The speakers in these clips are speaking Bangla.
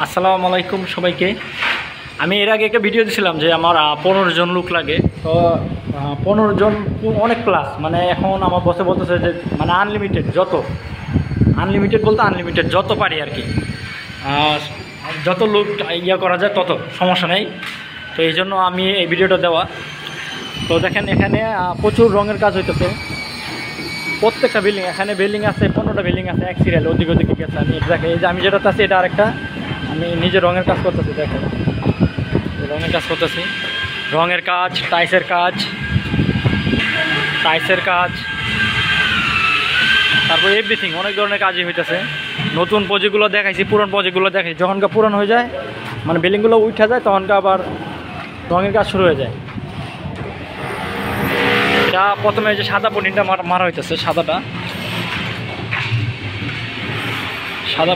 আসসালামু আলাইকুম সবাইকে। আমি এর আগে একটা ভিডিও দিয়েছিলাম যে আমার 15 জন লোক লাগে। তো 15 জন অনেক প্লাস, মানে এখন আমার বসে বলতেছে যে মানে আনলিমিটেড, আনলিমিটেড বলতে আনলিমিটেড যত পারি আর কি, যত লোক ইয়া করা যায় তত সমস্যা নেই। তো এই জন্য আমি এই ভিডিওটা দেওয়া। তো দেখেন এখানে প্রচুর রঙের কাজ হইতেছে, প্রত্যেকটা বিল্ডিং, এখানে বিল্ডিং আছে 15টা বিল্ডিং আছে এক সিরিয়াল, ওদিকে গেছে। আমি দেখে এই যে আমি যেটা আছে এটা আরেকটা, আমি নিজে রঙের কাজ করতেছি। দেখেন রঙের কাজ করতেছি, রঙের কাজ, টাইসের কাজ, তারপর এভরিথিং, অনেক ধরনের কাজই হইতেছে। নতুন প্রজেক্টগুলো দেখাইছি, পুরনো প্রজেক্টগুলো দেখাইছি। যখনকার পুরনো হয়ে যায়, মানে বিল্ডিংগুলো উঠে যায়, তখনকার আবার রঙের কাজ শুরু হয়ে যায়। এটা প্রথমে যে সাদা পনিরটা মারা হইতেছে, সাদা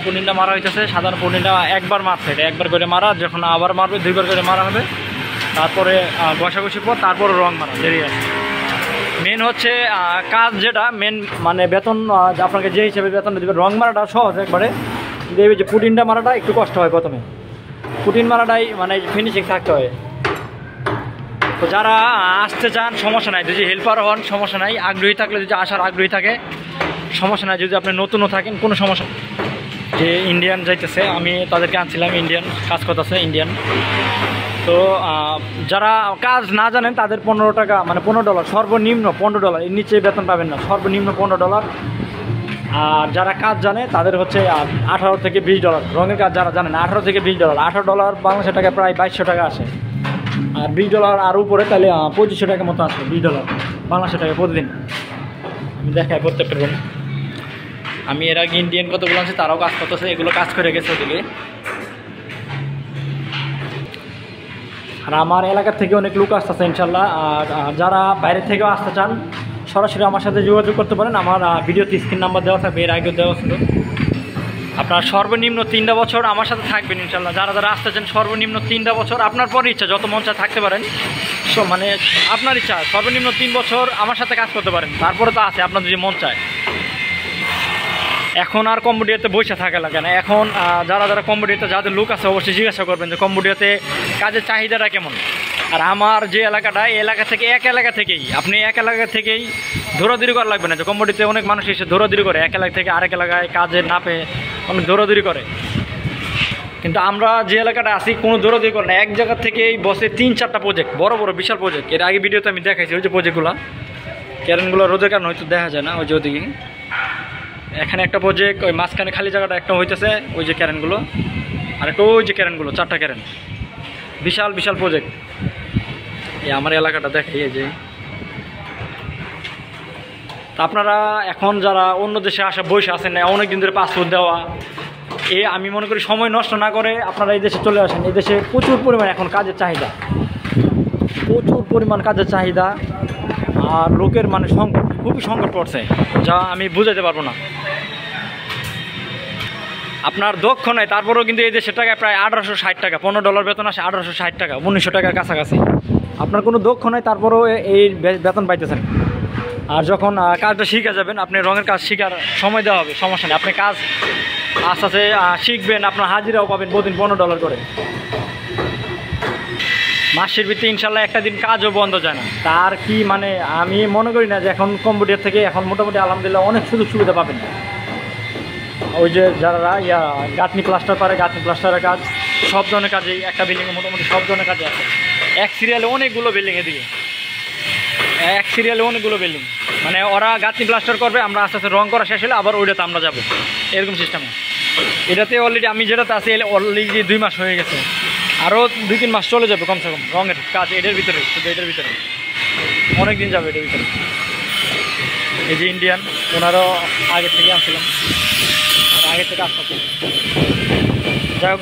পনিরটা মারা হইতেছে। সাদা পনিরটা একবার মারছে, এটা একবার করে মারা, যখন আবার মারবে 2বার করে মারা হবে। তারপরে ঘষাঘষির পর তারপরে রং মারা দেরি আছে। মেন হচ্ছে কাজ যেটা মেন, মানে বেতন আপনাকে যে হিসেবে বেতন দেবে। রং মারাটা সহজ একবারে, দেবে যে পুটিনটা মারাটা একটু কষ্ট হয়। প্রথমে পুটিন মারাটাই মানে ফিনিশিং থাকতে হয়। তো যারা আসতে চান সমস্যা নাই, যদি হেল্পার হন সমস্যা নাই, আগ্রহী থাকলে, যদি আসার আগ্রহী থাকে সমস্যা নাই। যদি আপনি নতুনও থাকেন কোনো সমস্যা, যে ইন্ডিয়ান যাইতেছে, আমি তাদেরকে আনছিলাম, ইন্ডিয়ান কাজ করতেছে ইন্ডিয়ান। তো যারা কাজ না জানেন তাদের 15 টাকা, মানে $15, সর্বনিম্ন $15, এর নিচে বেতন পাবেন না, সর্বনিম্ন $15। আর যারা কাজ জানে তাদের হচ্ছে $18 থেকে $20। রঙের কাজ যারা জানেন $18 থেকে $20, $18 বাংলাদেশের টাকা প্রায় 2200 টাকা আসে। আর $20 আর উপরে তাহলে 2500 টাকার মতো আসে। $20 বাংলাদেশের টাকা প্রতিদিন। আমি দেখাই প্রত্যেকটা রুম। আমি এর আগে ইন্ডিয়ান কতগুলো আছে তারাও কাজ করতেছে, এগুলো কাজ করে গেছে ওদিকে। আর আমার এলাকার থেকে অনেক লোক আসতেছে ইনশাল্লাহ। আর যারা বাইরে থেকেও আসতে চান সরাসরি আমার সাথে যোগাযোগ করতে পারেন। আমার ভিডিওতে স্ক্রিন নাম্বার দেওয়া থাকবে, এর আগেও দেওয়া ছিল। আপনার সর্বনিম্ন 3টা বছর আমার সাথে থাকবেন ইনশাল্লাহ। যারা আসতে চান সর্বনিম্ন 3টা বছর, আপনার পরে ইচ্ছা, যত মন চায় থাকতে পারেন। মানে আপনার ইচ্ছা, সর্বনিম্ন 3 বছর আমার সাথে কাজ করতে পারেন। তারপরে তো আছে আপনার যদি মন চায়। এখন আর কম্বোডিয়াতে বসে থাকা লাগে না। এখন যারা কম্বোডিয়াতে যাদের লোক আছে অবশ্যই জিজ্ঞাসা করবেন যে কম্বোডিয়াতে কাজের চাহিদাটা কেমন। আর আমার যে এলাকাটা, এই এলাকা থেকে আপনি এক এলাকা থেকেই দৌড়াদৌড়ি করা লাগবে না। যে কম্বোডিয়াতে অনেক মানুষ এসে দৌড়াদৌড়ি করে, এক এলাকা থেকে আরেক এলাকায় কাজে না পেয়ে অনেক দৌড়াদৌড়ি করে। কিন্তু আমরা যে এলাকাটা আছি কোনো দৌড়াদৌড়ি করে না। এক জায়গা থেকেই বসে 3-4টা প্রজেক্ট, বড় বিশাল প্রজেক্ট। এর আগে ভিডিওতে আমি দেখাইছি ওই যে প্রজেক্টগুলো, ক্যারেনগুলো রোদের কারণে হয়তো দেখা যায় না। ওই যে ওদিকে এখানে একটা প্রজেক্ট, ওই মাঝখানে খালি জায়গাটা একটা হইতেছে, ওই যে ক্যারেনগুলো, আর একটা ওই যে ক্যারেনগুলো, 4টা ক্যারেন, বিশাল প্রজেক্ট। এই আমার এলাকাটা দেখে এই যে। তা আপনারা এখন যারা অন্য দেশে আসা বসে আছেন না, অনেক দিন ধরে পাসপোর্ট দেওয়া, আমি মনে করি সময় নষ্ট না করে আপনারা এই দেশে চলে আসেন। এই দেশে প্রচুর পরিমাণ এখন কাজের চাহিদা, আর লোকের মানে সংকট, খুবই সংকট পড়ছে, যা আমি বুঝাতে পারবো না। আপনার দক্ষ নাই তারপরেও কিন্তু এই দেশের টাকায় প্রায় 1860 টাকা, $15 বেতন আসে 1860 টাকা, 1900 টাকার কাছাকাছি। আপনার কোনো দক্ষ নাই তারপরেও এই বেতন পাইতেছেন। আর যখন কাজটা শিখে যাবেন, আপনি রঙের কাজ শিখার সময় দেওয়া হবে, সমস্যা নেই। আপনি কাজ আস্তে আস্তে শিখবেন, আপনার হাজিরাও পাবেন প্রতিদিন $15 করে। মাসের ভিত্তি ইনশাল্লাহ একটা দিন কাজও বন্ধ যায় না। তার কি মানে আমি মনে করি না যে এখন কম্বোডিয়া থেকে এখন মোটামুটি আলহামদুলিল্লাহ অনেক সুযোগ সুবিধা পাবেন। ওই যে যারা গাঁথনি প্লাস্টার পারে, গাঁথনি প্লাস্টারের কাজ, সব ধরনের কাজেই একটা বিল্ডিংয়ে মোটামুটি সব ধরনের কাজে আছে। এক সিরিয়ালে অনেকগুলো বিল্ডিং, এদিকে এক সিরিয়ালে অনেকগুলো বিল্ডিং। মানে ওরা গাঁথনি প্লাস্টার করবে, আমরা আস্তে আস্তে রং করা শেষ হলে আবার ওইটাতে আমরা যাবো, এরকম সিস্টেম। এটাতে অলরেডি আমি যেটাতে আছি অলরেডি 2 মাস হয়ে গেছে, আরও 2-3 মাস চলে যাবে কমসে কম রঙের কাজ এটার ভিতরে, শুধু এটার ভিতরে অনেক দিন যাবে এটার ভিতরে। এই যে ইন্ডিয়ান, ওনারও আগের থেকে আসছিলাম, আর আগের থেকে আসতে যাই হোক।